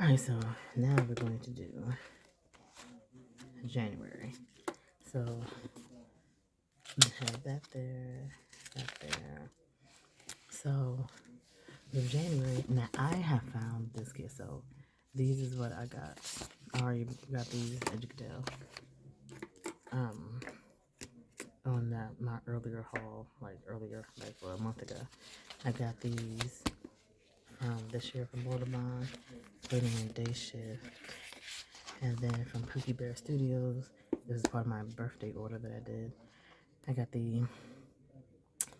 Alright, so now we're going to do January. So have that there, that there. So with January, now I have found this kit. So these is what I got. I already got these, as you can tell. On that my earlier haul, like for a month ago. I got these from this year from Audubon, Waiting in Day Shift, and then from Pookie Bear Studios. This is part of my birthday order that I did. I got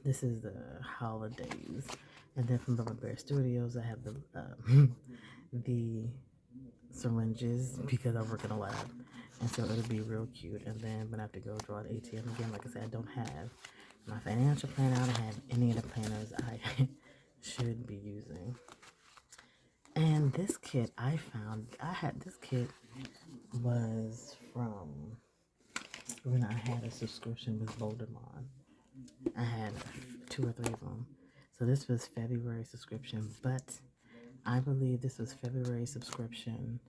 this is the holidays, and then from Bubba Bear Studios, I have the syringes because I work in a lab, and so it'll be real cute. And then when I have to go draw at ATM again, like I said, I don't have my financial planner. I don't have any of the planners I should be using. And this kit this kit was from when I had a subscription with Voldemort. I had 2 or 3 of them. So this was February subscription, but I believe this was February subscription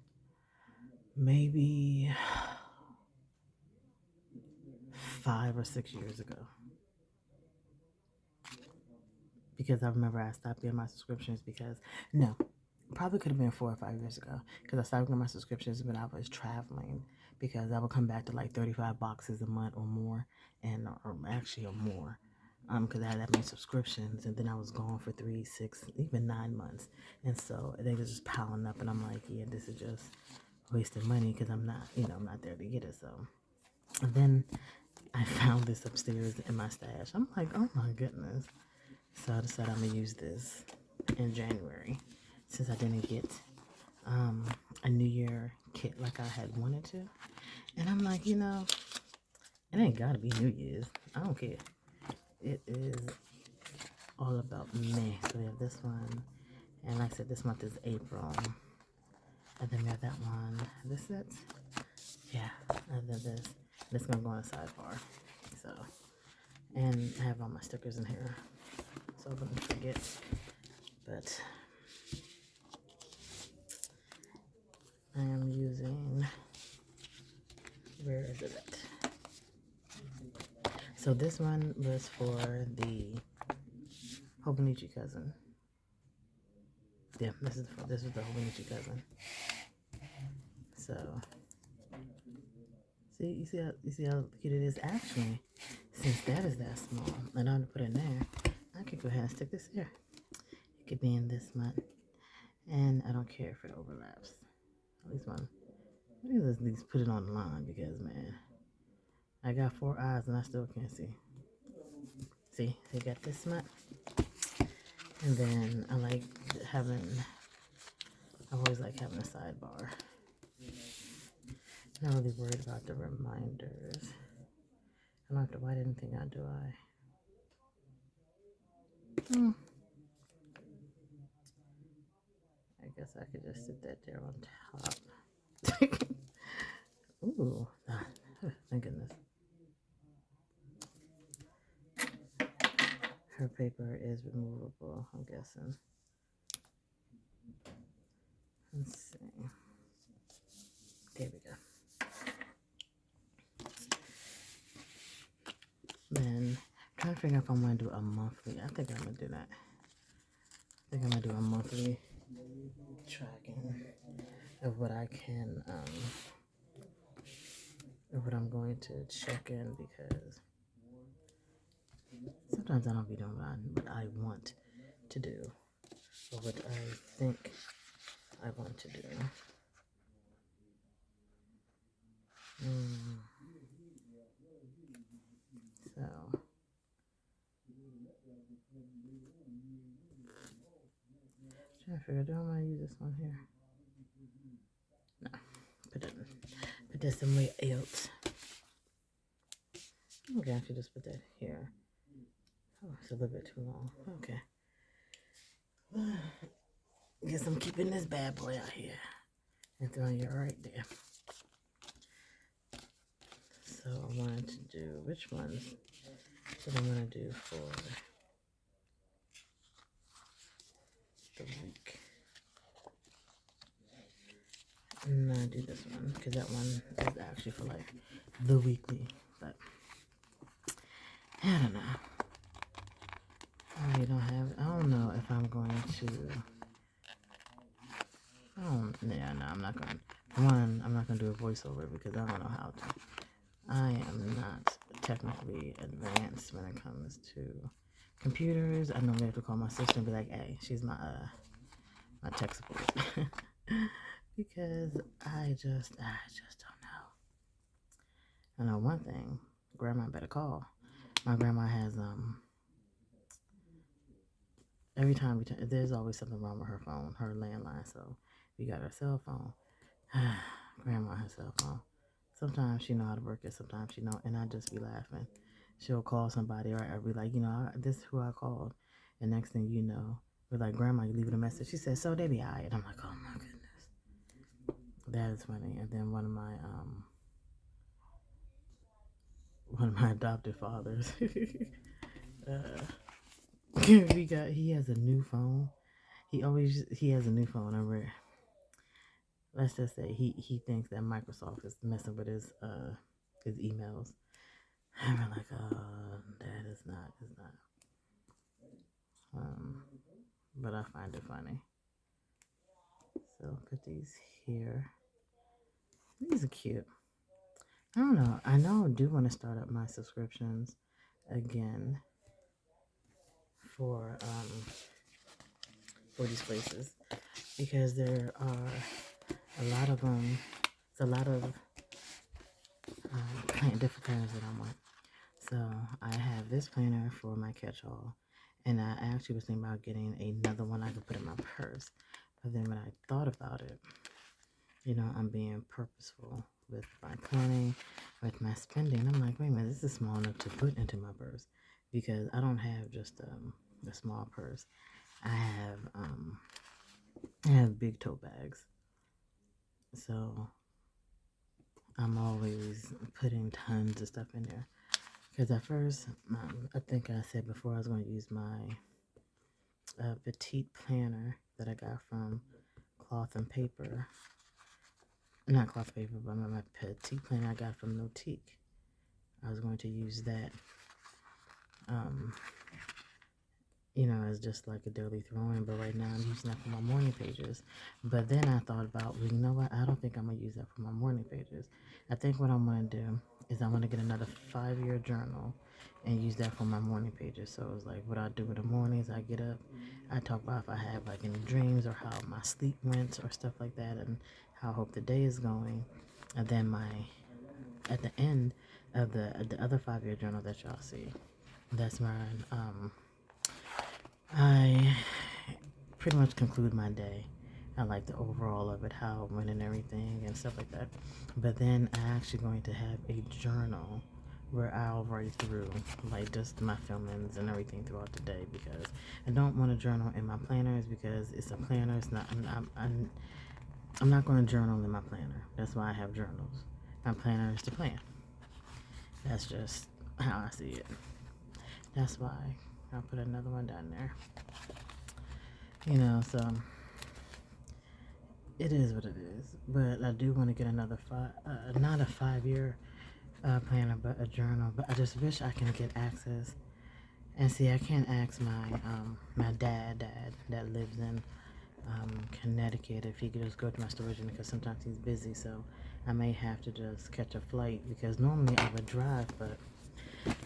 maybe 5 or 6 years ago. Because I remember I stopped getting my subscriptions because, no, probably could have been 4 or 5 years ago. Because I stopped getting my subscriptions when I was traveling. Because I would come back to like 35 boxes a month or more, or actually or more. Because I had that many subscriptions, and then I was gone for 3, 6, even 9 months, and so they was just piling up, and I'm like, yeah, this is just wasting money because I'm not, I'm not there to get it. So, and then I found this upstairs in my stash. I'm like, oh my goodness. So I decided I'm gonna use this in January since I didn't get a New Year kit like I had wanted to, and I'm like, it ain't gotta be New Year's. I don't care. It is all about me. So we have this one, and like I said, this month is April, and then we have that one. This it, yeah. And then this gonna go on a sidebar. So, and I have all my stickers in here, so I wouldn't forget. But I am using. Where is it? So this one was for the Hobonichi cousin. Yeah, this is the Hobonichi cousin. So you see how cute it is. Actually, since that is that small, and I'm gonna put it in there, I could go ahead and stick this here. It could be in this month, and I don't care if it overlaps. At least one. Let me at least put it on the line because man, I got 4 eyes and I still can't see. See, they got this month, and then I like having. I always like having a sidebar. Not really worried about the reminders. I don't have to write anything out, do I? I guess I could just sit that there on top. Ooh, thank goodness. Her paper is removable, I'm guessing. Let's see. There we go. Then, I'm trying to figure out if I'm going to do a monthly. I think I'm going to do that. I think I'm going to do a monthly tracking of what I can, of what I'm going to check in because sometimes I don't be doing what I want to do or what I think I want to do. So, trying to figure out, do I want to use this one here? No, put this somewhere else. Okay, I should just put that here. Oh, it's a little bit too long. Okay. Guess I'm keeping this bad boy out here and throwing it right there. So I wanted to do, which ones did I want to do for the week? No, I do this one because that one is actually for like the weekly. But I don't know. I really don't have. I don't know if I'm going to. Yeah, no, I'm not going. One, I'm not going to do a voiceover because I don't know how to. I am not technically advanced when it comes to computers. I normally have to call my sister and be like, "Hey, she's my tech support," because I just don't know. I know one thing. Grandma better call. My grandma has every time there's always something wrong with her phone, her landline. So we got her cell phone. Grandma has cell phone. Sometimes she know how to work it, sometimes she don't, and I just be laughing. She'll call somebody, or I'll be like, this is who I called, and next thing you know, we're like, Grandma, you leaving a message. She said, so they be alright. I'm like, oh my goodness, that is funny. And then one of my adopted fathers, uh, he has a new phone. He has a new phone. Let's just say he thinks that Microsoft is messing with his emails. And we're like, that is not, is not. But I find it funny. So put these here. These are cute. I don't know. I know I do want to start up my subscriptions again for for these places because there are a lot of them. It's a lot of different planners that I want. So I have this planner for my catch-all, and I actually was thinking about getting another one I could put in my purse. But then when I thought about it, I'm being purposeful with my planning, with my spending. I'm like, wait a minute, this is small enough to put into my purse because I don't have just a small purse. I have big tote bags, so I'm always putting tons of stuff in there. Because at first, I think I said before I was going to use my petite planner that I got from Cloth and Paper. Not Cloth Paper, but my petite planner I got from Notique. I was going to use that, um, as just like a daily throw-in. But right now I'm using that for my morning pages. But then I thought about, well, you know what? I don't think I'm going to use that for my morning pages. I think what I'm going to do is I'm going to get another 5-year journal and use that for my morning pages. So it's like what I do in the mornings, I get up, I talk about if I have like any dreams or how my sleep went or stuff like that and how I hope the day is going. And then at the end of the other 5-year journal that y'all see, that's mine. I pretty much conclude my day. I like the overall of it, how it went and everything and stuff like that. But then I'm actually going to have a journal where I'll write through like just my feelings and everything throughout the day because I don't want to journal in my planners because it's a planner. It's not. I'm not going to journal in my planner. That's why I have journals. My planner is to plan. That's just how I see it. That's why I'll put another one down there. So it is what it is. But I do want to get another not a 5-year planner, but a journal. But I just wish I can get access. And see, I can't ask my dad that lives in Connecticut if he could just go to my storage unit because sometimes he's busy. So I may have to just catch a flight because normally I would drive, but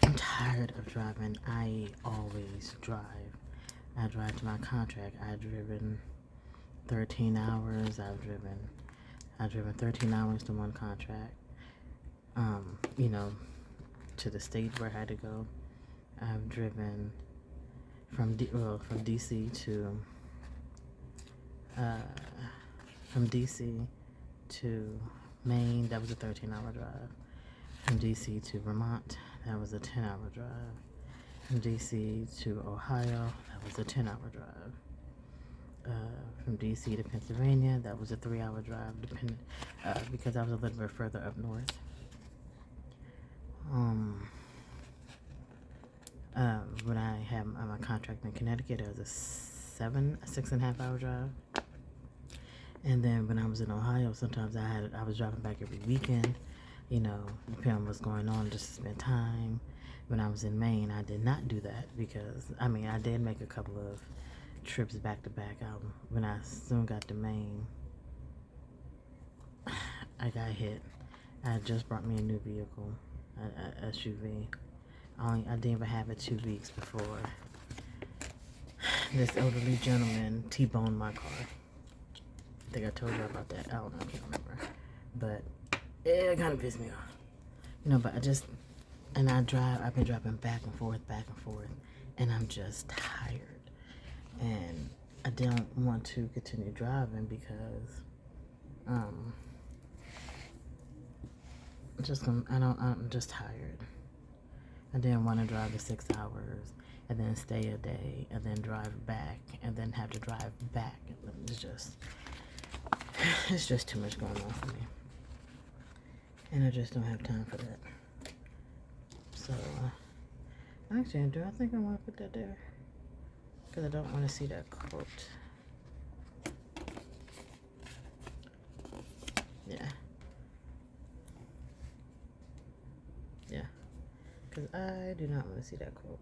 I'm tired of driving. I always drive. I drive to my contract. I've driven 13 hours. I've driven 13 hours to one contract. You know, to the state where I had to go. I've driven from DC to from DC to Maine. That was a 13-hour drive. From DC to Vermont. That was a 10-hour drive. From DC to Ohio. That was a 10-hour drive. From DC to Pennsylvania, that was a 3-hour drive, because I was a little bit further up north. When I had my contract in Connecticut, it was a 6.5-hour drive. And then when I was in Ohio, sometimes I was driving back every weekend, depending on what's going on, just to spend time. When I was in Maine, I did not do that because, I did make a couple of trips back to back. When I soon got to Maine, I got hit. I had just brought me a new vehicle, a SUV. I didn't even have it 2 weeks before this elderly gentleman T-boned my car. I think I told you about that. I don't know, I can't remember. But it kind of pissed me off. But I've been driving back and forth, and I'm just tired. And I don't want to continue driving because, I'm just tired. I didn't want to drive the 6 hours and then stay a day and then drive back and then have to drive back. It's just too much going on for me. And I just don't have time for that. So, actually, do I think I want to put that there? Because I don't want to see that quote. Yeah. Yeah. Because I do not want to see that quote.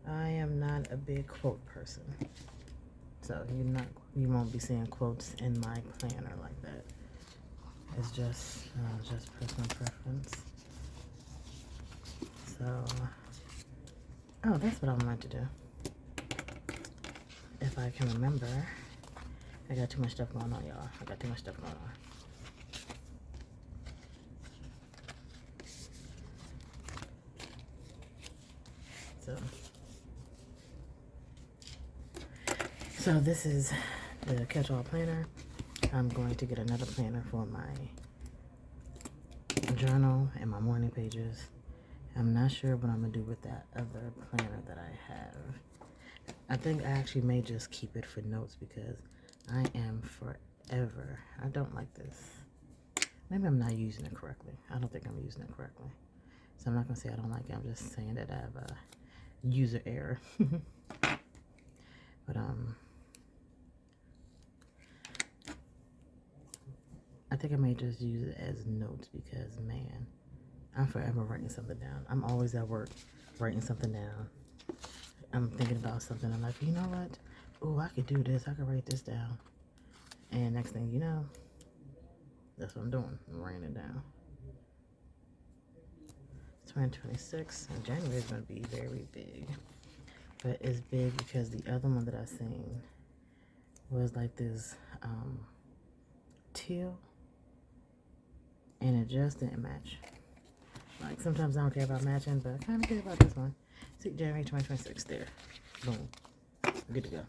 I am not a big quote person. So you won't be seeing quotes in my planner like that. It's just personal preference. So, that's what I wanted to do. If I can remember. I got too much stuff going on, y'all. I got too much stuff going on. So this is the catch-all planner. I'm going to get another planner for my journal and my morning pages. I'm not sure what I'm going to do with that other planner that I have. I think I actually may just keep it for notes because I am forever. I don't like this. Maybe I'm not using it correctly. I don't think I'm using it correctly. So I'm not going to say I don't like it. I'm just saying that I have a user error. But, I think I may just use it as notes because, man, I'm forever writing something down. I'm always at work writing something down. I'm thinking about something. I'm like, you know what? Oh, I could do this. I could write this down. And next thing you know, that's what I'm doing. I'm writing it down. 2026. And January is going to be very big. But it's big because the other one that I seen was like this teal. And it just didn't match. Like, sometimes I don't care about matching, but I kind of care about this one. See, January 2026, there. Boom. Good to go.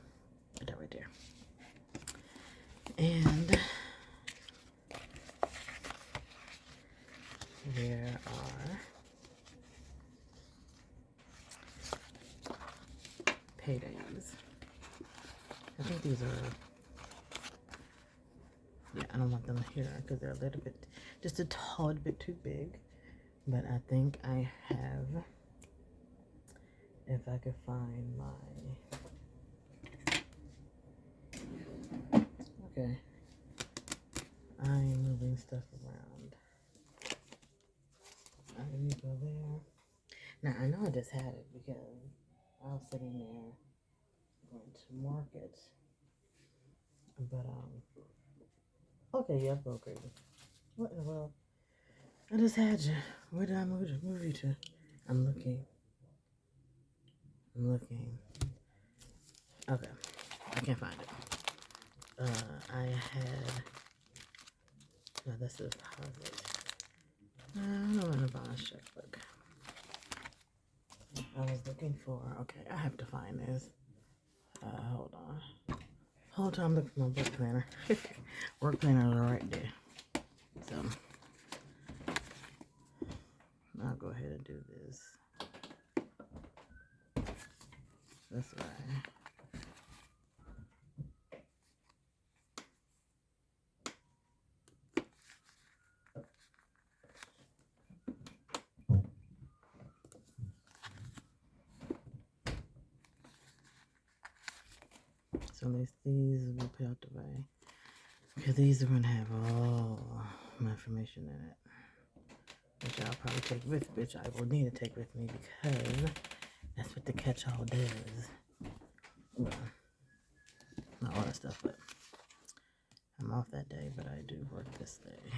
Put that right there. And there are paydays. I think these are, yeah, I don't want them here because they're a little bit, just a tall bit too big. But I think I have, if I could find my, okay, I'm moving stuff around. You go there. Now, I know I just had it because I was sitting there going to market. But, okay, yeah, go crazy. What in the world? I just had you. Where did I move you to? I'm looking. Okay, I can't find it. I had, no, that's the deposit. I don't want to buy a checkbook. I was looking for, okay, I have to find this. Hold on. Whole time looking for my work planner. Work planner are right there. So, I'll go ahead and do this. That's right. So at least these will be put out the way. Because these are going to have all my information in it. Which I'll probably take with, which I will need to take with me because that's what the catch-all does. Well, not all that stuff, but I'm off that day, but I do work this day.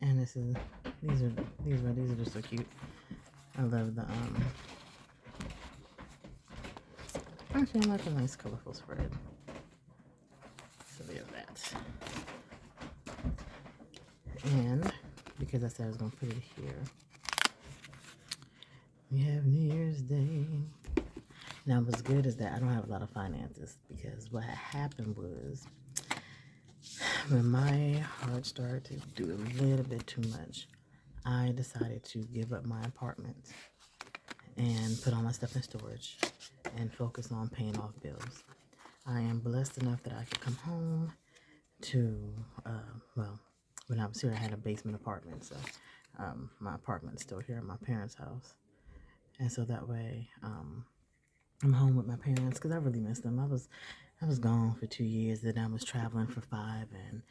And these are just so cute. I love the actually I like a nice colorful spread. So we have that. And because I said I was gonna put it here, we have New Year's Day. Now what's good is that I don't have a lot of finances because what happened was when my heart started to do a little bit too much, I decided to give up my apartment and put all my stuff in storage and focus on paying off bills. I am blessed enough that I could come home to, well, when I was here, I had a basement apartment, so my apartment is still here at my parents' house. And so that way, I'm home with my parents because I really miss them. I was gone for 2 years, then I was traveling for 5, and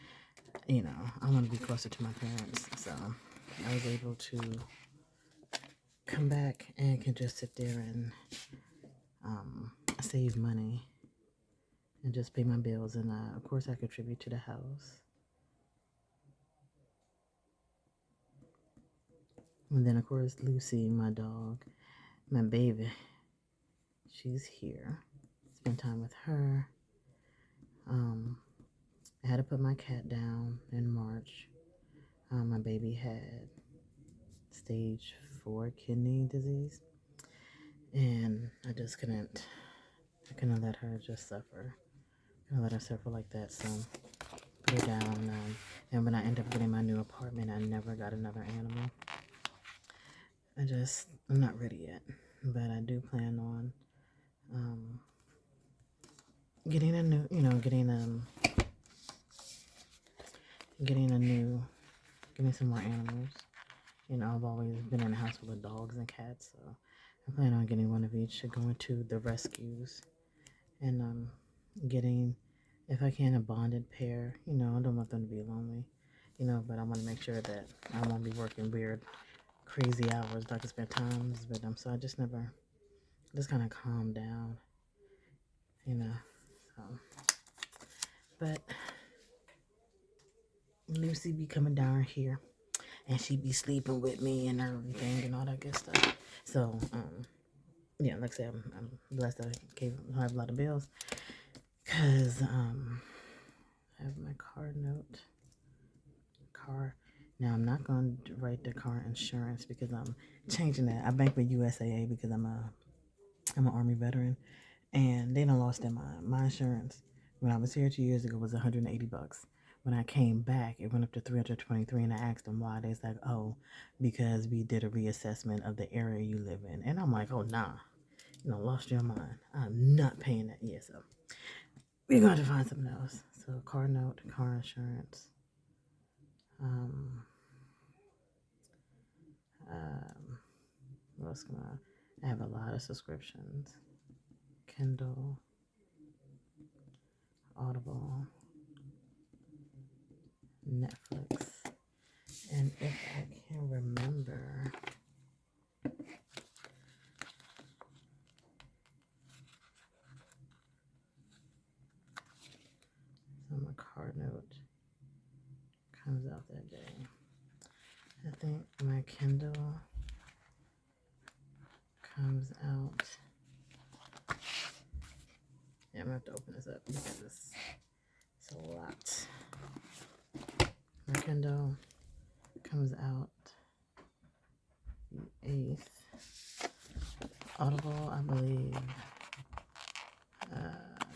I want to be closer to my parents. So I was able to come back and can just sit there and save money and just pay my bills. And of course, I contribute to the house. And then, of course, Lucy, my dog, my baby, she's here. Spend time with her. I had to put my cat down in March. My baby had stage 4 kidney disease, and I couldn't let her just suffer. I couldn't let her suffer like that, so put her down. And when I ended up getting my new apartment, I never got another animal. I'm not ready yet, but I do plan on getting some more animals. I've always been in a house full of dogs and cats, so I plan on getting one of each, going to the rescues, and getting, if I can, a bonded pair. I don't want them to be lonely, but I want to make sure that I won't be working weird, crazy hours that I can spend time with them. So I just kind of calm down, so. But Lucy be coming down here, and she be sleeping with me and everything and all that good stuff. So, yeah, like I said, I'm blessed that I have a lot of bills, because I have my car note. Now, I'm not going to write the car insurance because I'm changing that. I bank with USAA because I'm an Army veteran, and they done lost their mind. My insurance, when I was here 2 years ago, was $180. When I came back, it went up to $323, and I asked them why. They said, "Oh, because we did a reassessment of the area you live in." And I'm like, "Oh, nah, lost your mind. I'm not paying that." Yeah, so we're going to find something else. So car note, car insurance. What else I have a lot of subscriptions. Kindle, Audible, Netflix, and if I can remember, so my card note comes out that day. I think my Kindle comes out. Yeah, I'm gonna have to open this up because it's a lot. My Kindle comes out the 8th. Audible, I believe,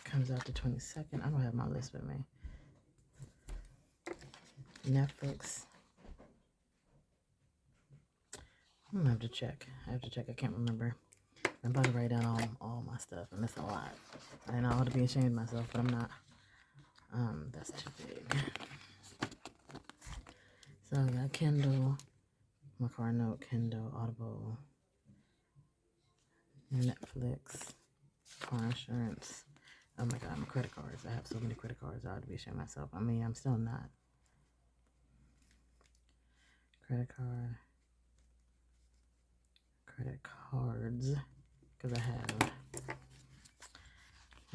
comes out the 22nd. I don't have my list with me. Netflix, I'm gonna have to check. I can't remember. I'm about to write down all my stuff, and it's a lot. And I ought to be ashamed of myself, but I'm not. That's too big. So I got Kindle, my car note, Kindle, Audible, Netflix, car insurance. Oh my God, my credit cards. I have so many credit cards. I ought to be ashamed of myself. I mean, I'm still not. Credit cards, because I have.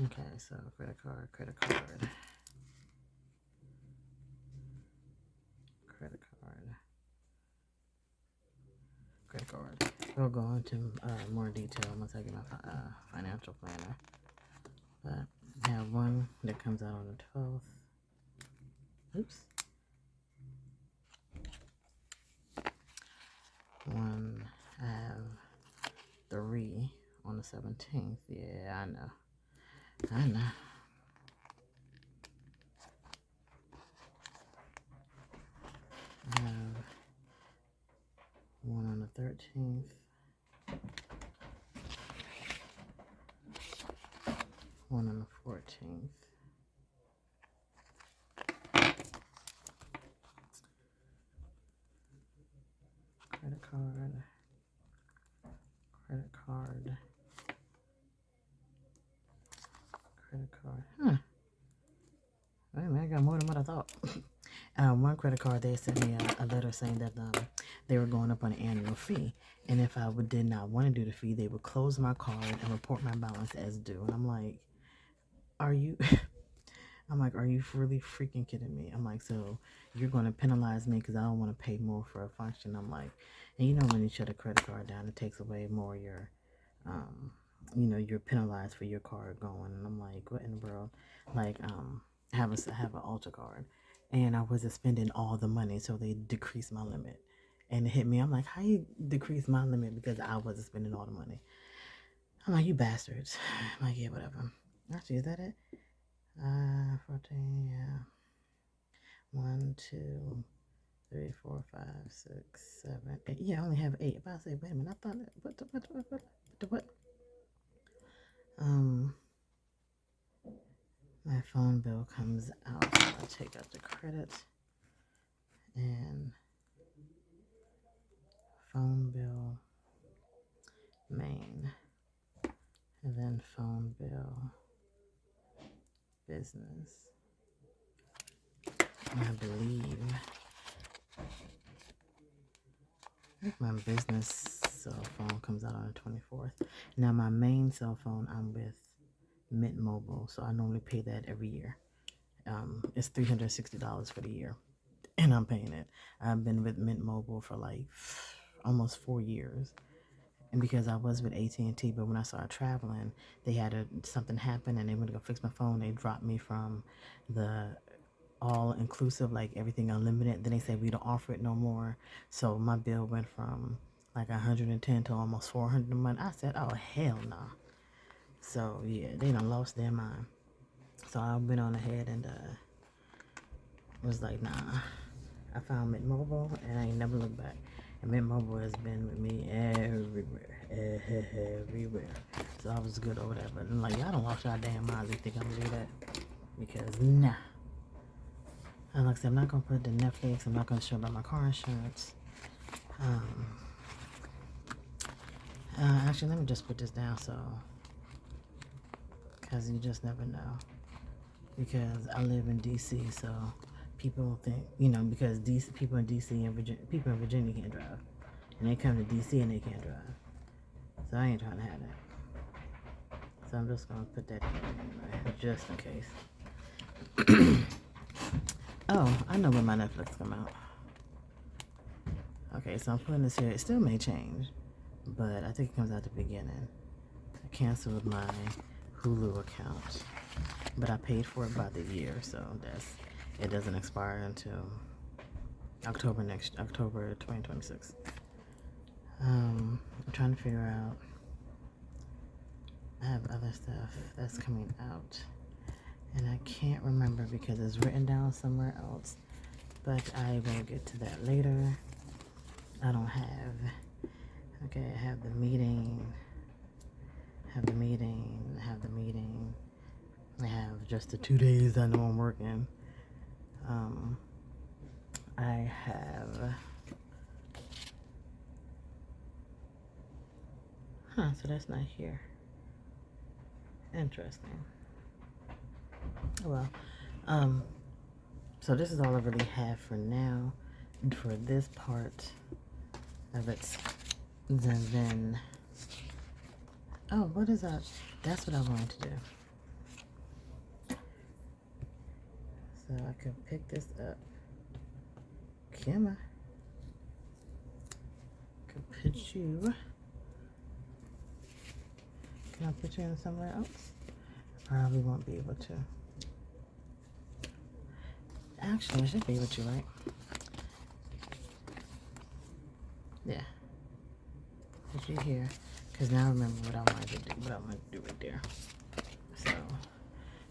Okay, so credit card, credit card. We'll go into more detail once I get my financial planner. But I have one that comes out on the 12th. Oops. One, I have 3 on the 17th. Yeah, I know. I have one on the 13th. One on the 14th. Credit card. Huh. Wait a minute, I got more than what I thought. One credit card, they sent me a letter saying that they were going up on an annual fee. And if I did not want to do the fee, they would close my card and report my balance as due. And I'm like, are you... I'm like, are you really freaking kidding me? I'm like, so you're going to penalize me because I don't want to pay more for a function. I'm like, and you know when you shut a credit card down, it takes away more your, you're penalized for your card going. And I'm like, what in the world? Like, I have an Ultra card, and I wasn't spending all the money, so they decreased my limit. And it hit me. I'm like, how you decrease my limit because I wasn't spending all the money? I'm like, you bastards. I'm like, yeah, whatever. Actually, is that it? 14, yeah. 1, 2, 3, 4, 5, 6, 7, 8. Yeah, I only have 8. If I say, wait a minute, I thought that, what? My phone bill comes out. So I take out the credit and phone bill main, and then phone bill business. I believe my business cell phone comes out on the 24th. Now my main cell phone, I'm with Mint Mobile, so I normally pay that every year. It's $360 for the year, and I'm paying it. I've been with Mint Mobile for like almost 4 years, and because I was with AT&T, but when I started traveling, they had something happen, and they went to go fix my phone. They dropped me from the all-inclusive, like everything unlimited. Then they said we don't offer it no more. So my bill went from like 110 to almost 400 a month. I said, oh hell no. So yeah, they done lost their mind. So I went on ahead and was like, nah. I found Mint Mobile and I ain't never looked back. And Mint Mobile has been with me everywhere. So I was good over that. But I'm like, y'all don't lost y'all damn minds. You think I'm gonna do that? Because nah. And like I said, I'm not gonna put the Netflix. I'm not gonna show about my car insurance. Actually, let me just put this down so, because you just never know. Because I live in DC, so people think, because people in DC and people in Virginia can't drive, and they come to DC and they can't drive. So I ain't trying to have that. So I'm just gonna put that here anyway, just in case. Oh, I know when my Netflix come out. Okay, so I'm putting this here. It still may change, but I think it comes out the beginning. I canceled my Hulu account, but I paid for it by the year, so it doesn't expire until October 2026. I'm trying to figure out. I have other stuff that's coming out, and I can't remember because it's written down somewhere else, but I will get to that later. I don't have. Okay, I have the meeting. have the meeting, I have just the 2 days I know I'm working. I have, so that's not here. Interesting. Well, so this is all I really have for now, for this part of it. Then, oh, what is that? That's what I wanted to do. So I could pick this up. Kimma. Could put you. Can I put you in somewhere else? Probably won't be able to. Actually, I should be able to, right? Yeah. Put you here. Because now I remember what I wanted to do. What I wanted to do right there. So,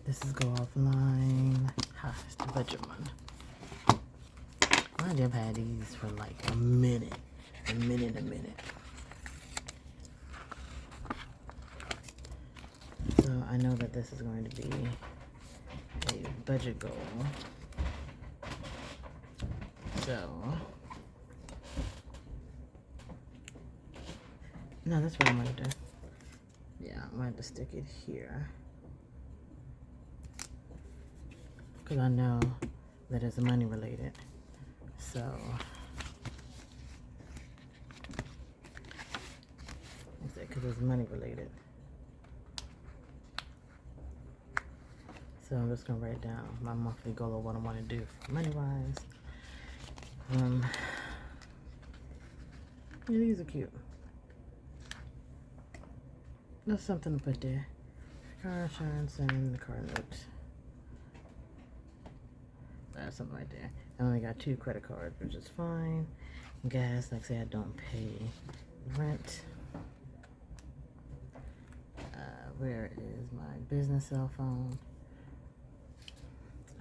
this is go offline. It's the budget one. I've had these for like a minute. So I know that this is going to be a budget goal. So, no, that's what I'm going to do. Yeah, I'm going to stick it here. Because I know that it's money related. So, because it's money related. So I'm just going to write down my monthly goal of what I want to do money-wise. Yeah, these are cute. That's something to put there. Car insurance and the car note. That's something right there. I only got 2 credit cards, which is fine. Gas, like I say, I don't pay rent. Where is my business cell phone?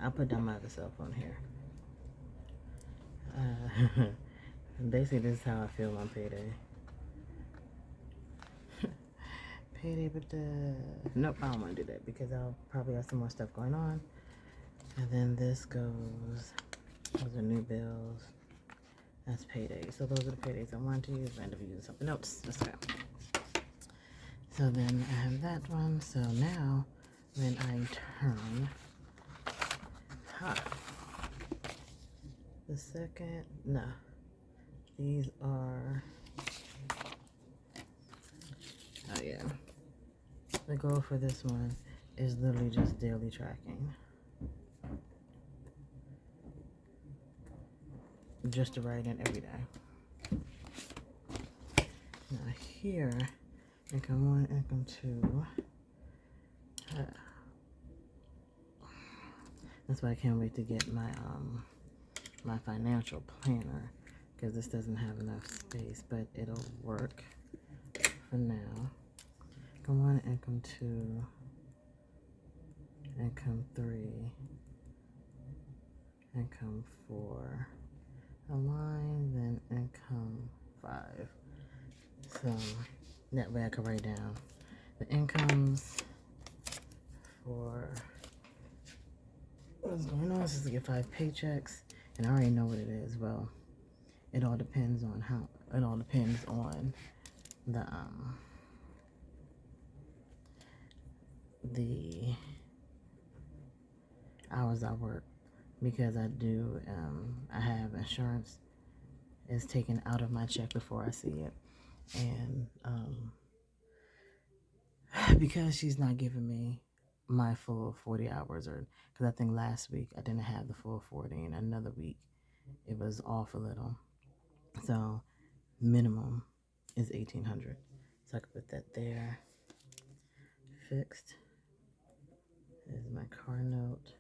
I'll put down my other cell phone here. Basically, this is how I feel on payday. Payday, but nope, I don't want to do that because I'll probably have some more stuff going on. And then this goes, those are new bills. That's payday. So those are the paydays I want to use. I end up using something else. Let's go. So then I have that one. So now when I turn the second, no, these are, oh yeah, the goal for this one is literally just daily tracking. Just to write in every day. Now here, income 1, income 2. That's why I can't wait to get my my financial planner, because this doesn't have enough space, but it'll work for now. Income 1, income 2, income 3, income 4. Align, then income 5. So that way I can write down the incomes for what's going on. This is to get 5 paychecks, and I already know what it is. Well, it all depends on the hours I work, because I do I have insurance is taken out of my check before I see it, and because she's not giving me my full 40 hours, or because I think last week I didn't have the full 40, and another week it was off a little, so minimum is 1,800. So I could put that there. Fixed is my car note,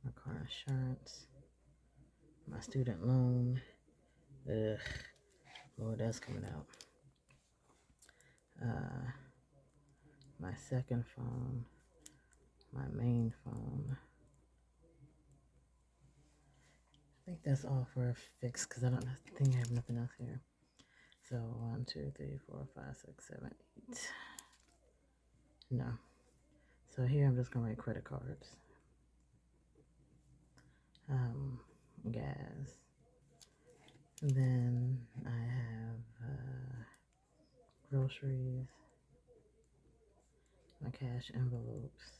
my car insurance, my student loan. Ugh, Lord, that's coming out. My second phone, my main phone. I think that's all for a fix, because I don't think I have nothing else here. So 1, 2, 3, 4, 5, 6, 7, 8. No. So here I'm just gonna write credit cards. Gas. And then I have groceries, my cash envelopes.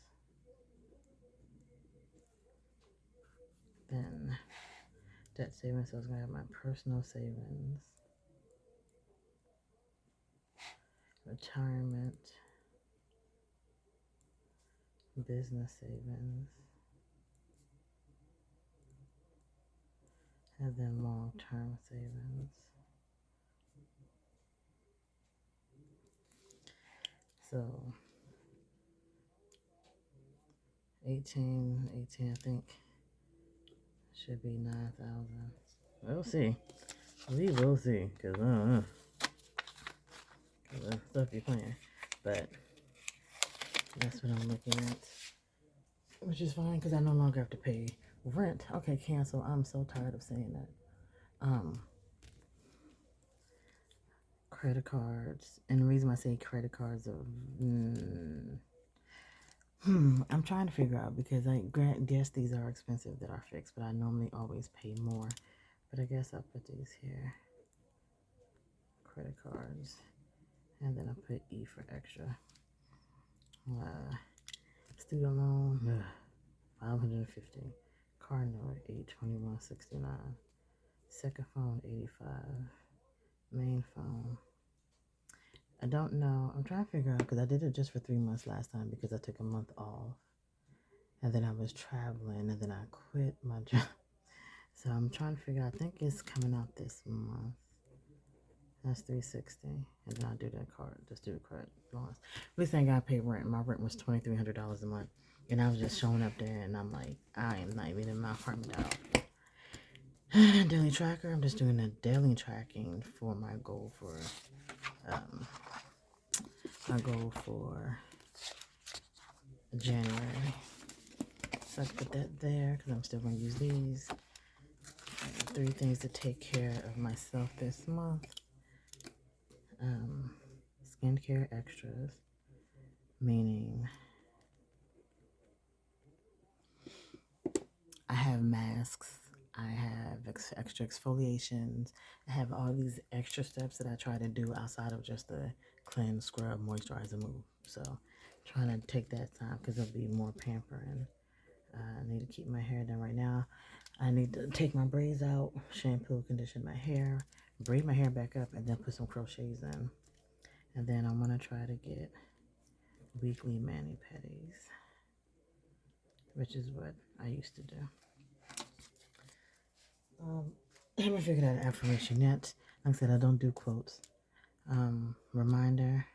Then debt savings, so I was gonna have my personal savings, retirement, business savings, and then long-term savings. So 18, I think should be 9,000. We'll see. We will see, cause I don't know. Cause that stuff be playing, but that's what I'm looking at, which is fine because I no longer have to pay rent. Okay, cancel. I'm so tired of saying that. Credit cards, and the reason I say credit cards are, I'm trying to figure out because I guess these are expensive that are fixed, but I normally always pay more. But I guess I'll put these here, credit cards, and then I'll put E for extra. Student loan, 550. Car note, 821.69. Second phone, 85. Main phone. I don't know. I'm trying to figure out because I did it just for 3 months last time because I took a month off. And then I was traveling and then I quit my job. So I'm trying to figure out. I think it's coming out this month. That's $360. And then I'll do that card. Just do the credit loans. At least I ain't got to pay rent. My rent was $2,300 a month. And I was just showing up there and I'm like, I am not even in my apartment out. Daily tracker. I'm just doing a daily tracking for my goal for January. So I put that there because I'm still going to use these. 3 things to take care of myself this month. Skincare extras, meaning I have masks, I have extra exfoliations, I have all these extra steps that I try to do outside of just the cleanse, scrub, moisturize, and move. So trying to take that time because it'll be more pampering. I need to keep my hair done right now. I need to take my braids out, shampoo, condition my hair, braid my hair back up, and then put some crochets in. And then I'm going to try to get weekly mani-pedis, which is what I used to do. I haven't figured out an affirmation yet. Like I said, I don't do quotes. Reminder.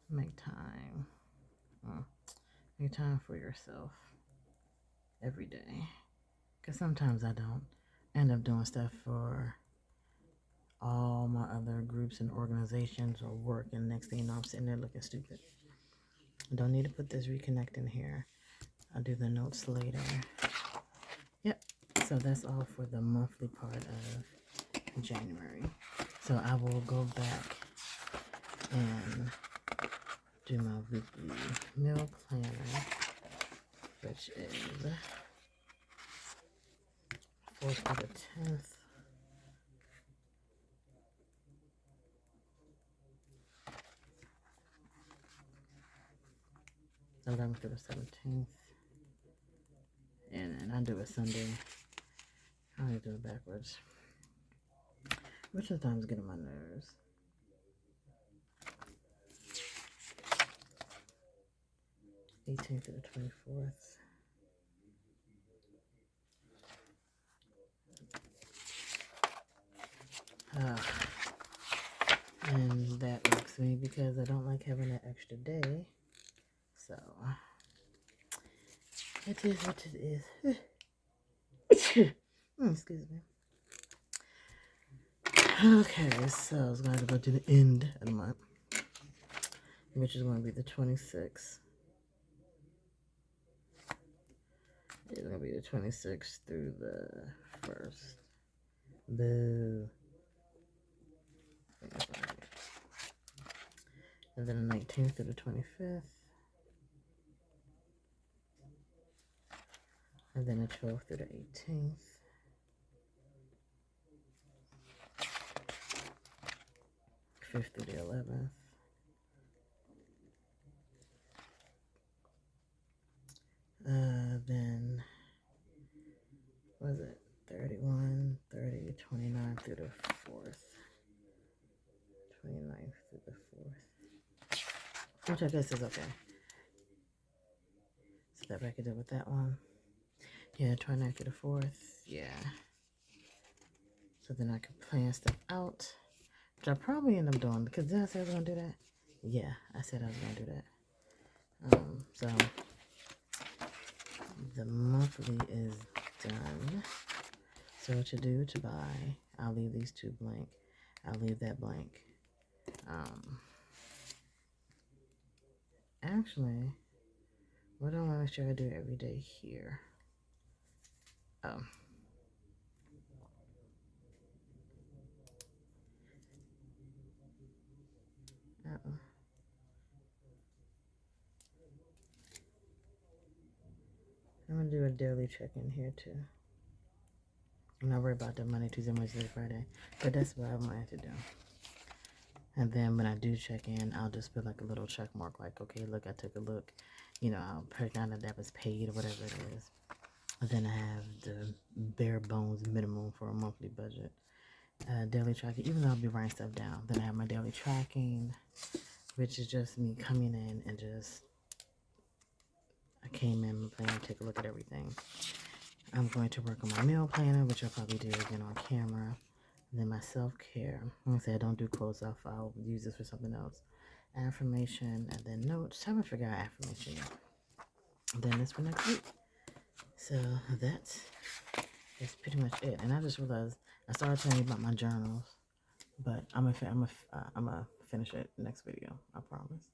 Make time. Make time for yourself every day. Because sometimes I don't end up doing stuff for all my other groups and organizations or work, and next thing you know, I'm sitting there looking stupid. I don't need to put this reconnect in here. I'll do the notes later. Yep. So that's all for the monthly part of January. So I will go back and do my weekly meal planner, which is 4th to the 10th. November through the 17th. And then I do it Sunday. I only do it backwards, which sometimes get on my nerves. '18th to the 24th. And that works for me because I don't like having that extra day. So it is what it is. Excuse me. Okay, so I was going to go to the end of the month, which is going to be the 26th. It's gonna be the 26th through the 1st. Boo. And then the 19th through the 25th. And then the 12th through the 18th. 5th through the 11th. Then, what was it? 31, 30, 29 through the 4th. 29th through the 4th. Which I guess is okay. So that I could do with that one. Yeah, 29th through the 4th. Yeah. So then I could plan stuff out. Which I probably end up doing because did I say I was going to do that? Yeah, I said I was going to do that. So the monthly is done. So what you do to buy, I'll leave these two blank. I'll leave that blank. Actually, what do I want to make sure I do every day here? Oh. Uh-oh. I'm going to do a daily check-in here too. I'm not worried about the Monday, Tuesday, Wednesday, Friday. But that's what I wanted to do. And then when I do check in, I'll just put like a little check mark like, okay, look, I took a look. You know, I'll put down that was paid or whatever it is. And then I have the bare bones minimum for a monthly budget. Daily tracking, even though I'll be writing stuff down. Then I have my daily tracking, which is just me coming in and just, I came in, my plan, take a look at everything. I'm going to work on my meal planner, which I'll probably do again on camera. And then my self-care. Like I said, I don't do quotes. I'll use this for something else. Affirmation, and then notes. I haven't figured out affirmation yet. Then this for next week. So that is pretty much it. And I just realized I started telling you about my journals, but I'm gonna finish it next video. I promise.